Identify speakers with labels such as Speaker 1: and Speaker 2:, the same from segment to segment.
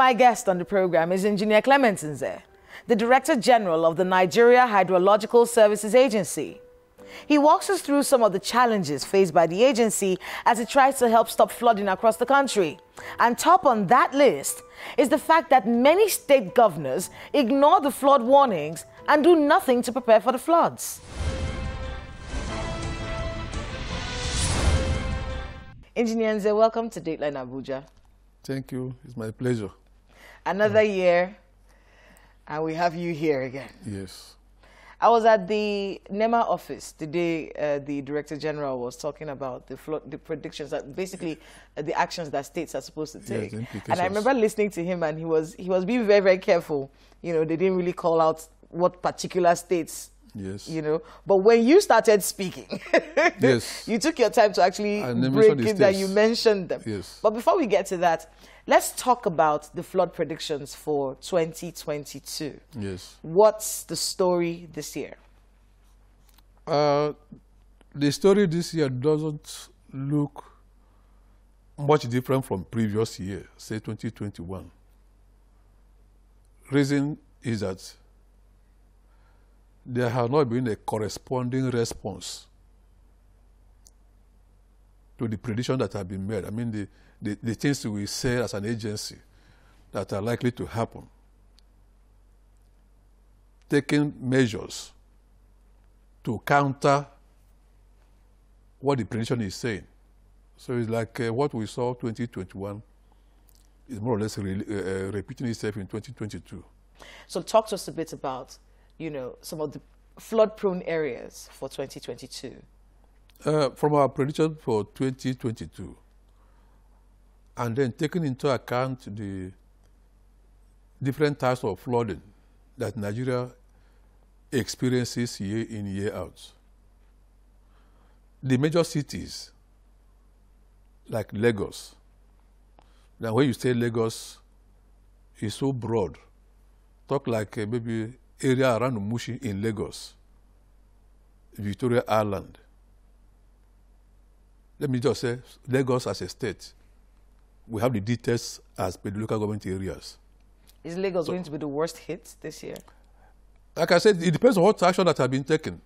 Speaker 1: My guest on the program is Engineer Clement Nze, the Director General of the Nigeria Hydrological Services Agency. He walks us through some of the challenges faced by the agency as it tries to help stop flooding across the country. And top on that list is the fact that many state governors ignore the flood warnings and do nothing to prepare for the floods. Engineer Nze, welcome to Dateline Abuja.
Speaker 2: Thank you. It's my pleasure.
Speaker 1: Another year, and we have you here again.
Speaker 2: Yes.
Speaker 1: I was at the NEMA office the day the Director General was talking about the predictions, that basically the actions that states are supposed to take.
Speaker 2: Yes,
Speaker 1: and I remember listening to him, and he was being very, very careful. You know, they didn't really call out what particular states.
Speaker 2: Yes.
Speaker 1: You know, but when you started speaking,
Speaker 2: yes,
Speaker 1: you took your time to actually break it and you mentioned them.
Speaker 2: Yes.
Speaker 1: But before we get to that, let's talk about the flood predictions for 2022.
Speaker 2: Yes.
Speaker 1: What's the story this year?
Speaker 2: The story this year doesn't look much different from previous year, say 2021. Reason is that there has not been a corresponding response to the prediction that have been made. I mean, the things we say as an agency that are likely to happen. Taking measures to counter what the prediction is saying. So it's like what we saw 2021 is more or less repeating itself in 2022. So
Speaker 1: talk to us a bit about, you know, some of the flood-prone areas for 2022.
Speaker 2: From our prediction for 2022, and then taking into account the different types of flooding that Nigeria experiences year in, year out. The major cities, like Lagos, now when you say Lagos, it's so broad. Talk like maybe area around Mushi in Lagos, Victoria Island. Let me just say, Lagos as a state, we have the details as per the local government areas.
Speaker 1: Is Lagos going to be the worst hit this year?
Speaker 2: Like I said, it depends on what action that have been taken.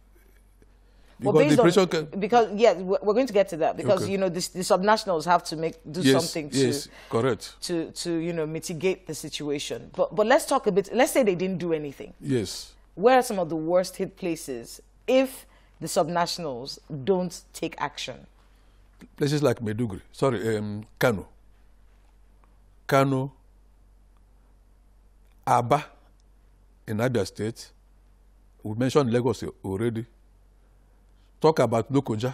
Speaker 1: Because yeah, we're going to get to that, because you know the subnationals have to do something to you know, mitigate the situation. But let's talk a bit. Let's say they didn't do anything.
Speaker 2: Yes.
Speaker 1: Where are some of the worst hit places if the subnationals don't take action?
Speaker 2: Places like Maiduguri, Kano, Aba in Abia State. We mentioned Lagos already. Talk about Lokoja,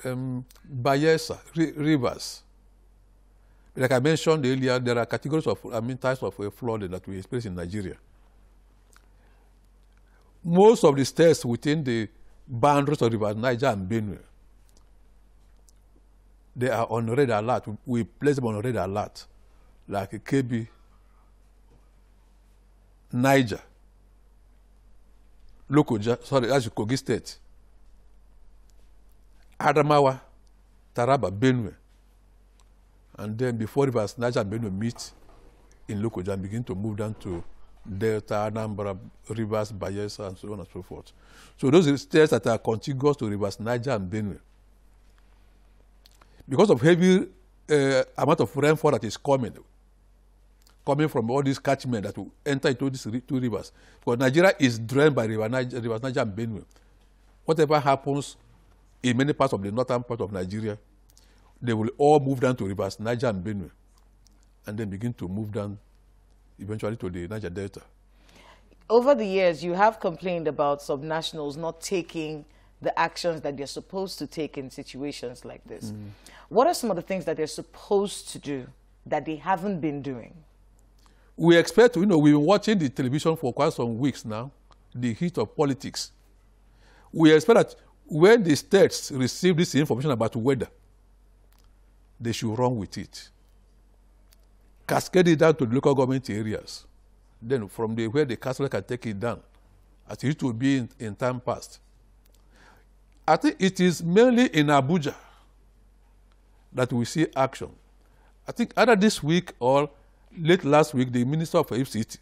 Speaker 2: Bayelsa, Rivers. Like I mentioned earlier, there are categories of, types of flooding that we experience in Nigeria. Most of the states within the boundaries of River Niger and Benue, they are on red alert. We place them on red alert, like Kebbi, Niger, Lokoja, that's Kogi State, Adamawa, Taraba, Benue. And then before Rivers Niger and Benue meet in Lokoja and begin to move down to Delta, Anambra, Rivers, Bayelsa, and so on and so forth. So those are states that are contiguous to Rivers Niger and Benue. Because of heavy amount of rainfall that is coming from all these catchment that will enter into these two rivers. Because Nigeria is drained by Rivers Niger and Benue. Whatever happens in many parts of the northern part of Nigeria, they will all move down to Rivers Niger and Benue, and then begin to move down eventually to the Niger Delta.
Speaker 1: Over the years, you have complained about subnationals not taking the actions that they're supposed to take in situations like this. What are some of the things that they're supposed to do that they haven't been doing?
Speaker 2: We expect, you know, we've been watching the television for quite some weeks now, the heat of politics. We expect that when the states receive this information about weather, they should run with it. Cascade it down to the local government areas. Then from where the council can take it down, as it used to be in time past. I think it is mainly in Abuja that we see action. I think either this week or late last week, the Minister of FCT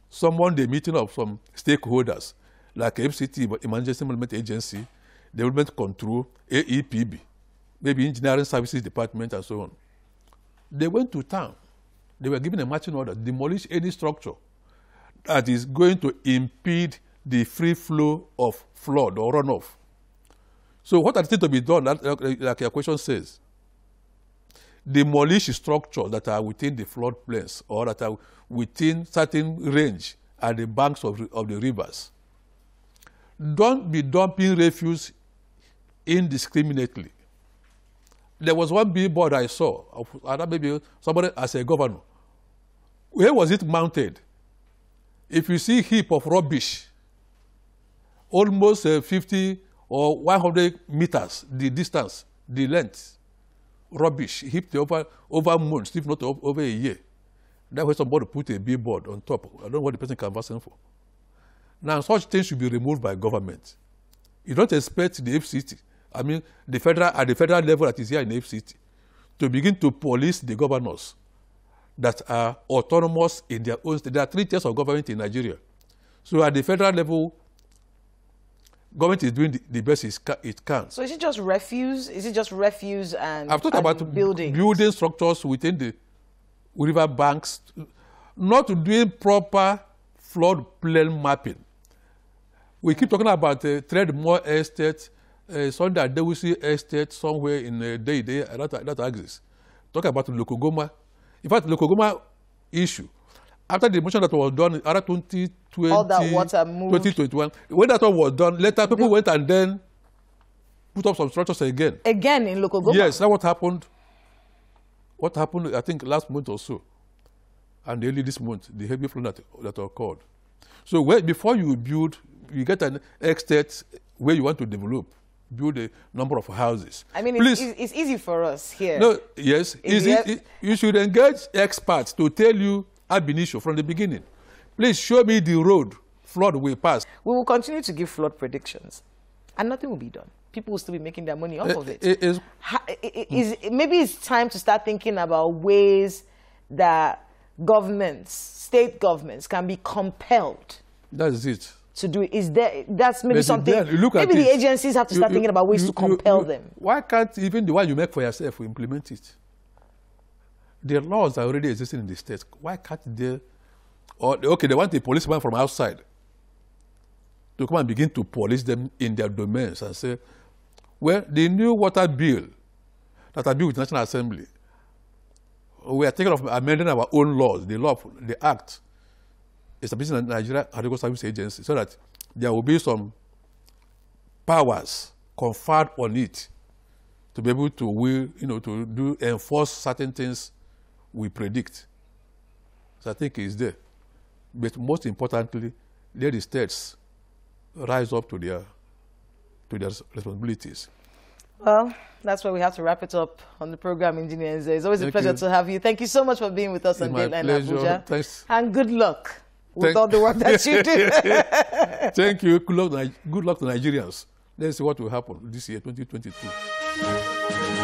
Speaker 2: summoned a meeting of some stakeholders like FCT, Emergency Management Agency, Development Control, AEPB, maybe Engineering Services Department, and so on. They went to town. They were given a marching order, demolish any structure that is going to impede the free flow of flood or runoff. So what are the things to be done, like your question says? Demolish structures that are within the floodplains or that are within certain range at the banks of the rivers. Don't be dumping refuse indiscriminately. There was one billboard I saw, maybe somebody as a governor. Where was it mounted? If you see a heap of rubbish, almost 50 or 100 meters, the distance, the length, rubbish heaped over months, if not over a year. That's why somebody put a billboard on top. I don't know what the person can vaccine for. Now, such things should be removed by government. You don't expect the FCT, I mean, at the federal level that is here in the FCT, to begin to police the governors that are autonomous in their own state. There are 3 tiers of government in Nigeria. So at the federal level, government is doing the best it can.
Speaker 1: So is it just refuse? Is it just refuse and
Speaker 2: I've talked about
Speaker 1: building
Speaker 2: structures within the river banks, not doing proper floodplain mapping. We keep talking about Threadmore Estate, Sunday Adewusi Estate somewhere in Day that axis. Talk about Lokogoma. In fact, Lokogoma issue, after the motion that was done in 2020,
Speaker 1: all that water moved.
Speaker 2: 2021, when that one was done, later people went and then put up some structures again.
Speaker 1: Again in Lokogoma?
Speaker 2: Yes, that's what happened. What happened, I think, last month or so, and early this month, the heavy flood that occurred. So before you build, you get an estate where you want to develop, build a number of houses.
Speaker 1: I mean, it's easy for us here.
Speaker 2: No, yes, you should engage experts to tell you ab initio from the beginning. Please show me the road flood will pass. We
Speaker 1: will continue to give flood predictions, and nothing will be done. People will still be making their money off of it. Maybe it's time to start thinking about ways that governments, state governments, can be compelled.
Speaker 2: That's it.
Speaker 1: To do it. That's maybe something. Maybe the agencies have to start thinking about ways to compel them.
Speaker 2: Why can't even the one you make for yourself implement it? The laws are already existing in the states. Why can't they? Or okay, they want a policeman from outside to come and begin to police them in their domains and say, well, the new water bill that I built with the National Assembly, we are thinking of amending our own laws, the Act, establishing the Nigeria Agricultural Service Agency, so that there will be some powers conferred on it to be able to enforce certain things we predict. So I think it's there. But most importantly, let the states rise up to their responsibilities.
Speaker 1: Well, that's where we have to wrap it up on the program, Engineers. It's always a pleasure to have you. Thank you so much for being with us on Dateline Abuja.
Speaker 2: Thanks.
Speaker 1: And good luck with all the work that you do.
Speaker 2: Thank you. Good luck to Nigerians. Let's see what will happen this year, 2022.